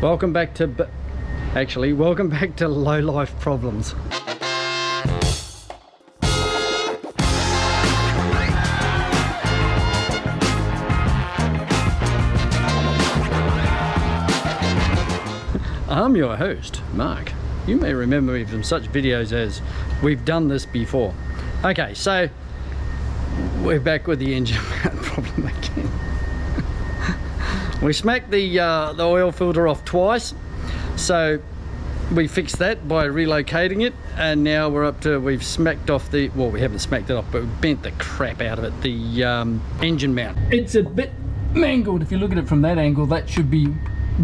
Welcome back to Low Life Problems. I'm your host, Mark. You may remember me from such videos as we've done this before. Okay, so we're back with the engine mount problem again. We smacked the oil filter off twice, so we fixed that by relocating it, and now we're up to, we've smacked off the, well, we haven't smacked it off, but we bent the crap out of it, the engine mount. It's a bit mangled. If you look at it from that angle, that should be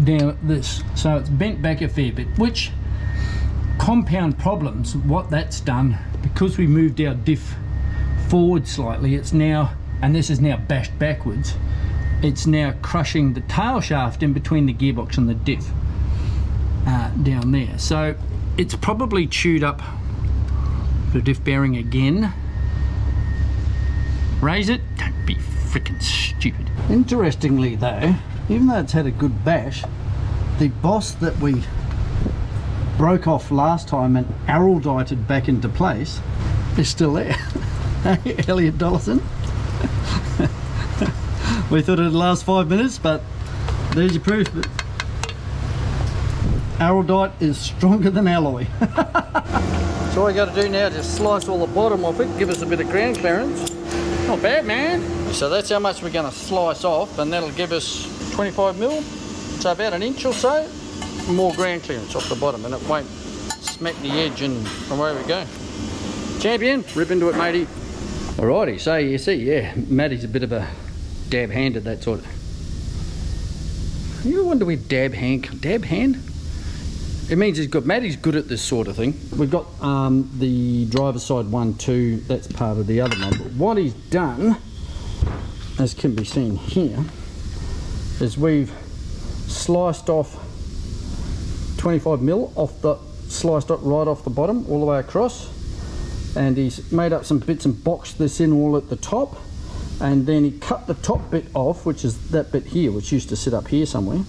down at this, so it's bent back a fair bit, which compound problems. What that's done, because we moved our diff forward slightly, it's now, and this is now bashed backwards, it's now crushing the tail shaft in between the gearbox and the diff down there. So it's probably chewed up the diff bearing again. Raise it, don't be freaking stupid. Interestingly though, even though it's had a good bash, the boss that we broke off last time and araldited back into place is still there. Hey, Elliot Dollison. We thought it'd last 5 minutes, but there's your proof that araldite is stronger than alloy. So all I got to do now is just slice all the bottom off it, give us a bit of ground clearance. Not bad, man. So that's how much we're going to slice off, and that'll give us 25 mil, so about an inch or so more ground clearance off the bottom, and it won't smack the edge, and away we go. Champion, rip into it, matey. Alrighty, so you see, yeah, Matty's a bit of a dab hand at that sort of. You wonder where dab hand? It means Matty's good at this sort of thing. We've got the driver's side 1, 2, that's part of the other one. But what he's done, as can be seen here, is we've sliced off 25 mil off the, sliced up right off the bottom all the way across, and he's made up some bits and boxed this in all at the top, and then he cut the top bit off, which is that bit here, which used to sit up here somewhere,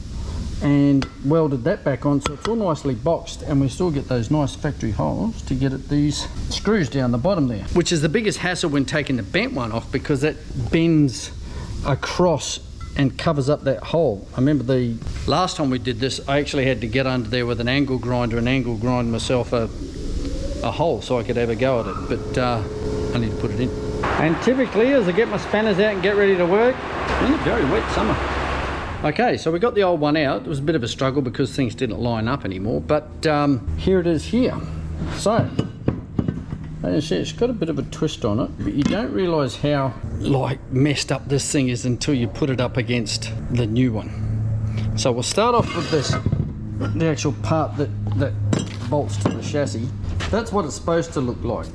and welded that back on, so it's all nicely boxed, and we still get those nice factory holes to get at these screws down the bottom there, which is the biggest hassle when taking the bent one off, because that bends across and covers up that hole. I remember the last time we did this, I actually had to get under there with an angle grinder and angle grind myself a hole so I could have a go at it, but I need to put it in. And typically, as I get my spanners out and get ready to work, in a very wet summer. Okay, so we got the old one out. It was a bit of a struggle because things didn't line up anymore, but here it is here. So, as you see, it's got a bit of a twist on it, but you don't realise how messed up this thing is until you put it up against the new one. So we'll start off with this, the actual part that bolts to the chassis. That's what it's supposed to look like.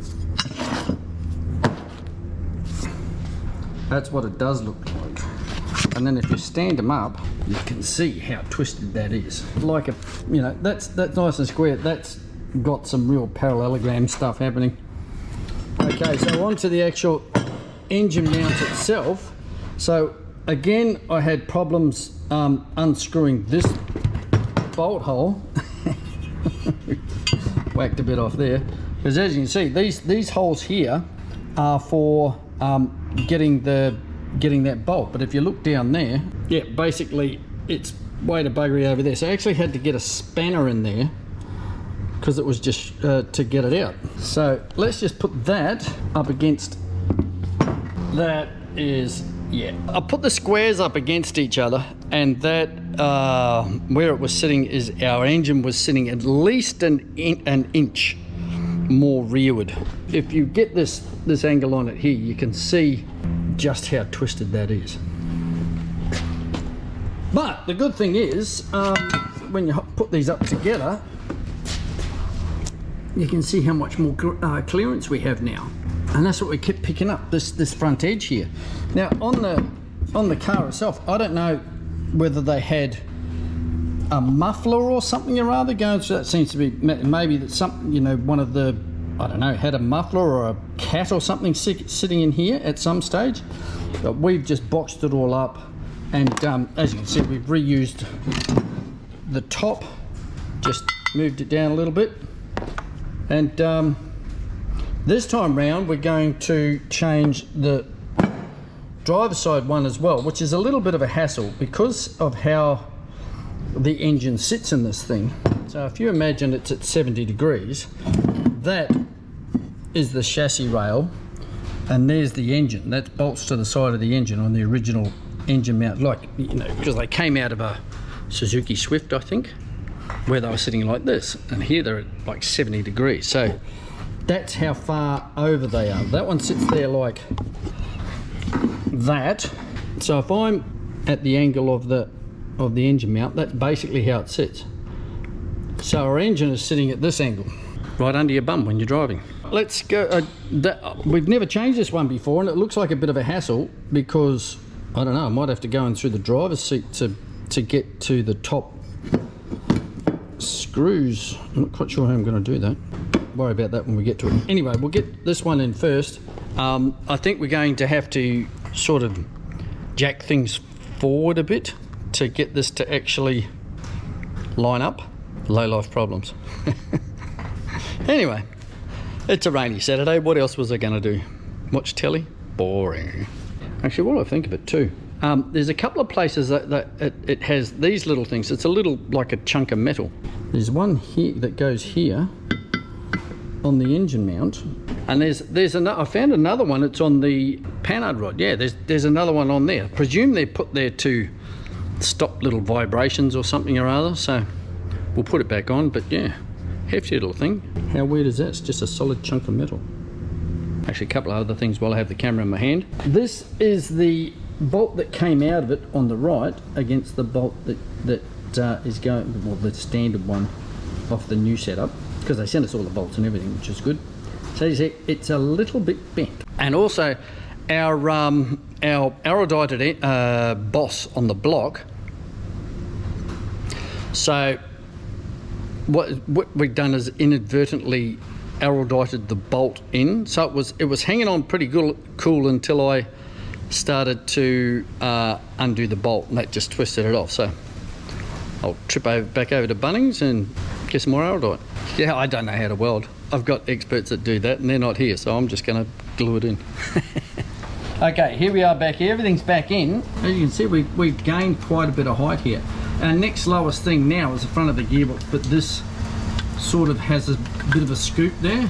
That's what it does look like. And then if you stand them up, you can see how twisted that is. Like a, you know, that's nice and square. That's got some real parallelogram stuff happening. Okay, so on to the actual engine mount itself. So again, I had problems unscrewing this bolt hole. Whacked a bit off there, because as you can see, these holes here are for getting that bolt. But if you look down there, yeah, basically it's way to buggery over there. So I actually had to get a spanner in there because it was just to get it out. So let's just put that up against, that is, yeah. I put the squares up against each other, and that where it was sitting is our engine was sitting at least an inch more rearward. If you get this angle on it here, you can see just how twisted that is. But the good thing is, when you put these up together, you can see how much more clearance we have now, and that's what we kept picking up, this front edge here. Now on the car itself, I don't know whether they had a muffler or something or other going through. That seems to be, maybe that something, you know, one of the, I don't know, had a muffler or a cat or something sitting in here at some stage. But we've just boxed it all up, and as you can see, we've reused the top, just moved it down a little bit. And this time round we're going to change the driver's side one as well, which is a little bit of a hassle because of how the engine sits in this thing. So if you imagine it's at 70 degrees, that is the chassis rail, and there's the engine. That bolts to the side of the engine on the original engine mount, like, you know, because they came out of a Suzuki Swift, I think, where they were sitting like this, and here they're at like 70 degrees. So that's how far over they are. That one sits there like that. So if I'm at the angle of the engine mount, that's basically how it sits. So our engine is sitting at this angle, right under your bum when you're driving. Let's go. We've never changed this one before, and it looks like a bit of a hassle because, I don't know, I might have to go in through the driver's seat to get to the top screws. I'm not quite sure how I'm going to do that. Worry about that when we get to it. Anyway, we'll get this one in first. I think we're going to have to sort of jack things forward a bit to get this to actually line up. Low life problems. Anyway, it's a rainy Saturday. What else was I going to do? Watch telly? Boring. Actually, what do I think of it too? There's a couple of places that it has these little things. It's a little like a chunk of metal. There's one here that goes here on the engine mount, and there's another. I found another one. It's on the panhard rod. Yeah, there's another one on there. I presume they're put there to stop little vibrations or something or other. So we'll put it back on. But yeah, hefty little thing. How weird is that? It's just a solid chunk of metal. Actually, a couple of other things while I have the camera in my hand. This is the bolt that came out of it on the right against the bolt that is going, well, the standard one off the new setup, because they sent us all the bolts and everything, which is good. So you see, it's a little bit bent. And also our erudite boss on the block. So what we've done is inadvertently erudited the bolt in, so it was hanging on pretty cool until I started to undo the bolt, and that just twisted it off. So I'll trip back over to Bunnings and get some more erudite. Yeah, I don't know how to weld. I've got experts that do that, and they're not here, so I'm just going to glue it in. Okay, here we are back here. Everything's back in. As you can see, we've gained quite a bit of height here. Our next lowest thing now is the front of the gearbox, but this sort of has a bit of a scoop there.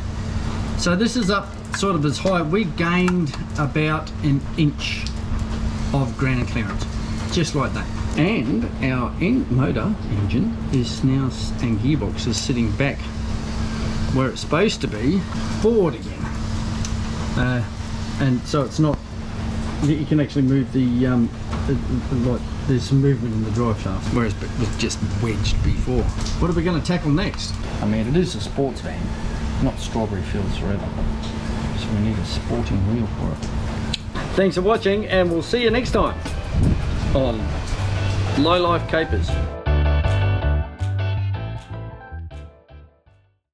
So this is up sort of as high. We gained about an inch of ground clearance, just like that. And our motor engine is now, and gearbox is sitting back where it's supposed to be, forward again. And so it's not, you can actually move the, like there's some movement in the drive shaft, whereas it was just wedged before. What are we going to tackle next? I mean, it is a sports van, not strawberry fields forever. So we need a sporting wheel for it. Thanks for watching, and we'll see you next time on Low Life Capers.